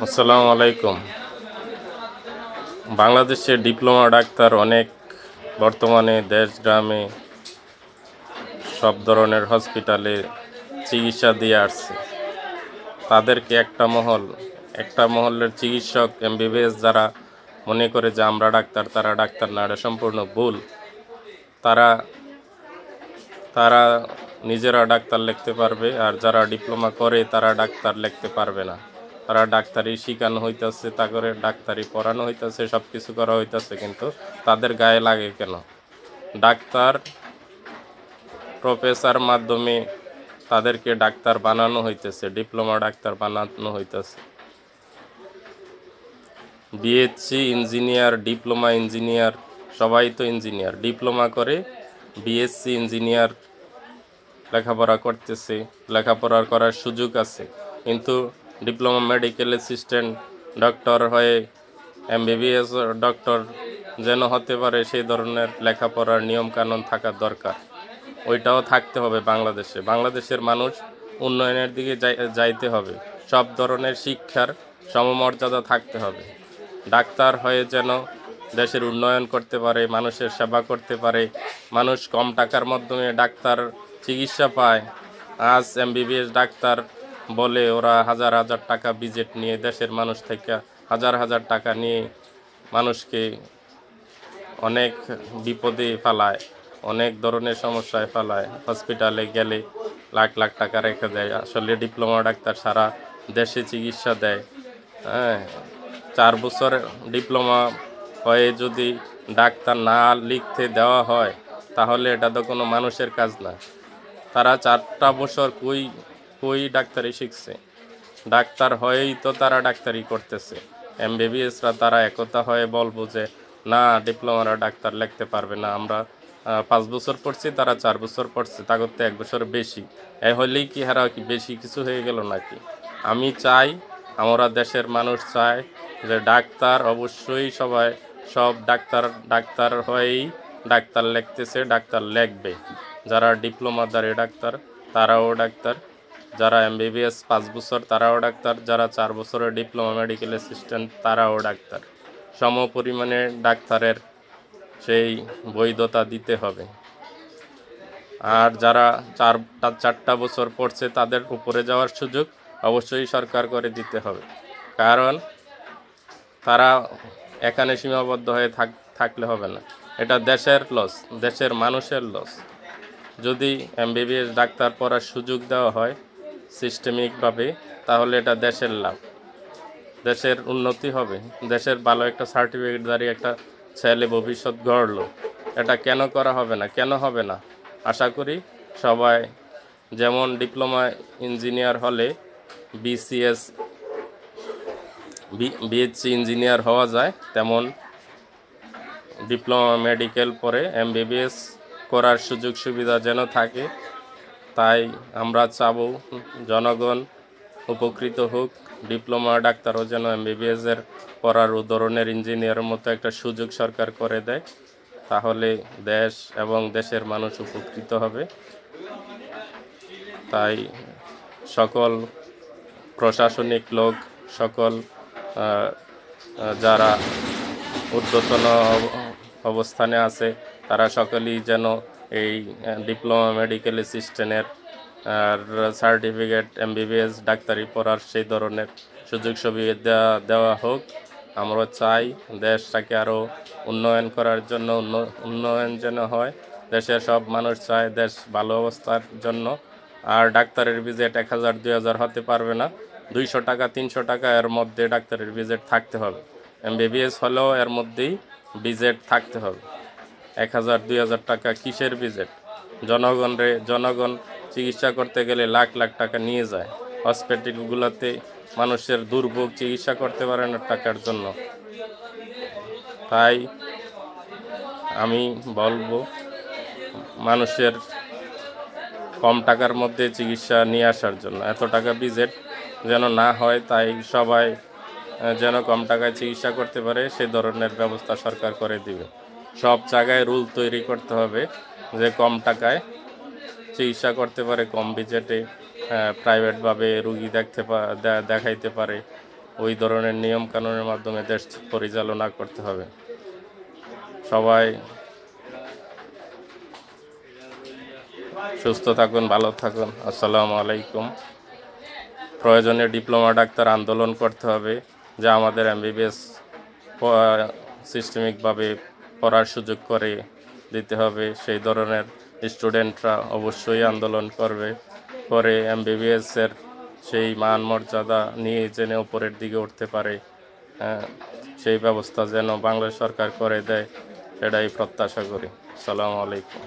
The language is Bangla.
আসসালামু আলাইকুম। বাংলাদেশে ডিপ্লোমা ডাক্তার অনেক বর্তমানে দেশ গ্রামে সব ধরনের হসপিটালে চিকিৎসা দিয়ে আসছে। তাদেরকে একটা মহলের চিকিৎসক এমবিবিএস যারা মনে করে যে আমরা ডাক্তার, তারা ডাক্তার না, এটা সম্পূর্ণ ভুল। তারা তারা নিজেরা ডাক্তার লিখতে পারবে, আর যারা ডিপ্লোমা করে তারা ডাক্তার লিখতে পারবে না। তারা ডাক্তারি শিখানো হইতেছে, তা করে ডাক্তারি পড়ানো হইতেছে, সব কিছু করা হইতেছে, কিন্তু তাদের গায়ে লাগে কেন? ডাক্তার প্রফেসর মাধ্যমে তাদেরকে ডাক্তার বানানো হইতেছে, ডিপ্লোমা ডাক্তার বানানো হইতেছে। বিএসসি ইঞ্জিনিয়ার, ডিপ্লোমা ইঞ্জিনিয়ার, সবাই তো ইঞ্জিনিয়ার। ডিপ্লোমা করে বিএসসি ইঞ্জিনিয়ার লেখাপড়া করতেছে, লেখাপড়া করার সুযোগ আছে, কিন্তু ডিপ্লোমা মেডিকেল অ্যাসিস্ট্যান্ট ডক্টর হয়ে এমবিবিএস ডক্টর যেন হতে পারে সেই ধরনের লেখাপড়ার নিয়মকানুন থাকা দরকার। ওইটাও থাকতে হবে বাংলাদেশে। বাংলাদেশের মানুষ উন্নয়নের দিকে যাইতে হবে, সব ধরনের শিক্ষার সমমর্যাদা থাকতে হবে। ডাক্তার হয়ে যেন দেশের উন্নয়ন করতে পারে, মানুষের সেবা করতে পারে, মানুষ কম টাকার মাধ্যমে ডাক্তার চিকিৎসা পায়। আজ এমবিবিএস ডাক্তার বলে ওরা হাজার হাজার টাকা বাজেট নিয়ে দেশের মানুষ থেকে হাজার হাজার টাকা নিয়ে মানুষকে অনেক বিপদে ফেলায়, অনেক ধরনের সমস্যায় ফেলায়। হসপিটালে গেলে লাখ লাখ টাকা রেখে দেয়। আসলে ডিপ্লোমা ডাক্তার সারা দেশে চিকিৎসা দেয়। হ্যাঁ, 4 বছর ডিপ্লোমা হয়ে যদি ডাক্তার না লিখতে দেওয়া হয়, তাহলে এটা তো কোনো মানুষের কাজ না। তারা 4টা বছর কই ডাক্তারি শিখছে? ডাক্তার হয়েই তো তারা ডাক্তারি করতেছে। এমবিবিএসরা তারা একতা হয়ে বলবো যে না, ডিপ্লোমারা ডাক্তার লিখতে পারবে না, আমরা 5 বছর পড়ছি, তারা 4 বছর পড়ছে, তা করতে 1 বছর বেশি। এ হলেই কি হারা কি বেশি কিছু হয়ে গেল নাকি? আমি চাই, আমরা দেশের মানুষ চায় যে ডাক্তার অবশ্যই সব ডাক্তার হয়েই ডাক্তার লিখতেছে, ডাক্তার লিখবে। যারা ডিপ্লোমাধারী ডাক্তার তারাও ডাক্তার, যারা এমবিবিএস 5 বছর তারাও ডাক্তার, যারা 4 বছরের ডিপ্লোমা মেডিকেল অ্যাসিস্ট্যান্ট তারাও ডাক্তার। সম পরিমাণে ডাক্তারের সেই বৈধতা দিতে হবে। আর যারা 4টা বছর পড়ছে তাদের উপরে যাওয়ার সুযোগ অবশ্যই সরকার করে দিতে হবে। কারণ তারা এখানে সীমাবদ্ধ হয়ে থাকলে হবে না। এটা দেশের লস, দেশের মানুষের লস। যদি এমবিবিএস ডাক্তার পড়ার সুযোগ দেওয়া হয় সিস্টেমিকভাবে, তাহলে এটা দেশের লাভ, দেশের উন্নতি হবে, দেশের ভালো একটা সার্টিফিকেটধারী একটা ছেলে ভবিষ্যৎ গড়লো। এটা কেন করা হবে না? কেন হবে না? আশা করি সবাই, যেমন ডিপ্লোমা ইঞ্জিনিয়ার হলে বিসিএস বিএসসি ইঞ্জিনিয়ার হওয়া যায়, তেমন ডিপ্লোমা মেডিকেল পরে এমবিবিএস করার সুযোগ সুবিধা যেন থাকে। তাই আমরা চাবো জনগণ উপকৃত হোক, ডিপ্লোমা ডাক্তারও যেন এমবিবিএসের পড়ার ধরনের ইঞ্জিনিয়ারের মতো একটা সুযোগ সরকার করে দেয়। তাহলে দেশ এবং দেশের মানুষ উপকৃত হবে। তাই সকল প্রশাসনিক লোক, সকল যারা ঊর্ধ্বতন অবস্থানে আছে, তারা সকলেই যেন এই ডিপ্লোমা মেডিকেল অ্যাসিস্ট্যান্টের সার্টিফিকেট এমবিবিএস ডাক্তারি পড়ার সেই ধরনের সুযোগ সুবিধা দেওয়া হোক। আমরা চাই দেশটাকে আরও উন্নয়ন করার জন্য, উন্নয়ন যেন হয়। দেশের সব মানুষ চায় দেশ ভালো অবস্থার জন্য। আর ডাক্তারের ভিজিট 1000 2000 হতে পারবে না, 200 টাকা 300 টাকা এর মধ্যে ডাক্তারের ভিজিট থাকতে হবে। এমবিবিএস হলেও এর মধ্যেই ভিজিট থাকতে হবে। 1000 2000 টাকা কিসের ভিজিট? জনগণ চিকিৎসা করতে গেলে লাখ লাখ টাকা নিয়ে যায়। হসপিটালগুলোতে মানুষের দুর্ভোগ, চিকিৎসা করতে পারে না টাকার জন্য। তাই আমি বলবো মানুষের কম টাকার মধ্যে চিকিৎসা নিয়ে আসার জন্য, এত টাকা ভিজিট যেন না হয়। তাই সবাই যেন কম টাকায় চিকিৎসা করতে পারে সেই ধরনের ব্যবস্থা সরকার করে দিবে। সব জায়গায় রুল তৈরি করতে হবে যে কম টাকায় চিকিৎসা করতে পারে, কম ভিজিটে প্রাইভেটভাবে রুগী দেখাইতে পারে। ওই ধরনের নিয়ম কানুনের মাধ্যমে দেশ পরিচালনা করতে হবে। সবাই সুস্থ থাকুন, ভালো থাকুন। আসসালামু আলাইকুম। প্রয়োজনে ডিপ্লোমা ডাক্তার আন্দোলন করতে হবে, যা আমাদের এমবিবিএস সিস্টেমিকভাবে পড়ার সুযোগ করে দিতে হবে। সেই ধরনের স্টুডেন্টরা অবশ্যই আন্দোলন করে এমবিবিএসের সেই মান মর্যাদা নিয়ে যেন উপরের দিকে উঠতে পারে, সেই ব্যবস্থা যেন বাংলাদেশ সরকার করে দেয়, সেটাই প্রত্যাশা করি। আসসালামু আলাইকুম।